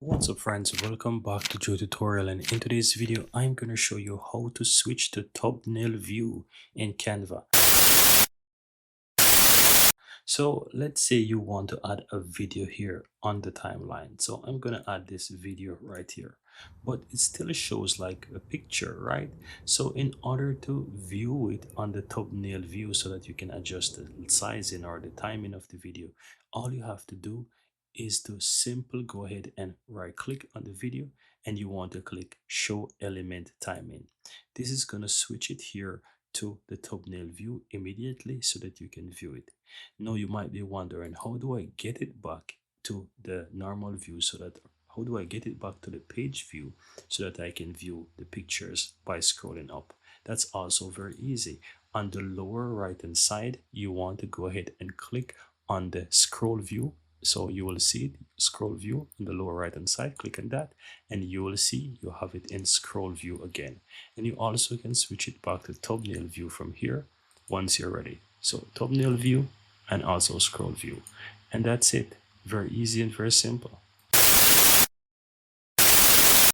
What's up friends, welcome back to Joe Tutorial, and in today's video I'm gonna show you how to switch to thumbnail view in Canva. So let's say you want to add a video here on the timeline. So I'm gonna add this video right here, but it still shows like a picture, right? So in order to view it on the thumbnail view so that you can adjust the sizing or the timing of the video, all you have to do is to simply go ahead and right click on the video, and you want to click show element timing. This is gonna switch it here to the thumbnail view immediately so that you can view it. Now you might be wondering, how do I get it back to the normal view so that how do I get it back to the page view so that I can view the pictures by scrolling up? That's also very easy. On the lower right hand side, you want to go ahead and click on the scroll view. So you will see it, scroll view on the lower right hand side. Click on that and you will see you have it in scroll view again. And you also can switch it back to thumbnail view from here once you're ready. So thumbnail view and also scroll view, and that's it. Very easy and very simple.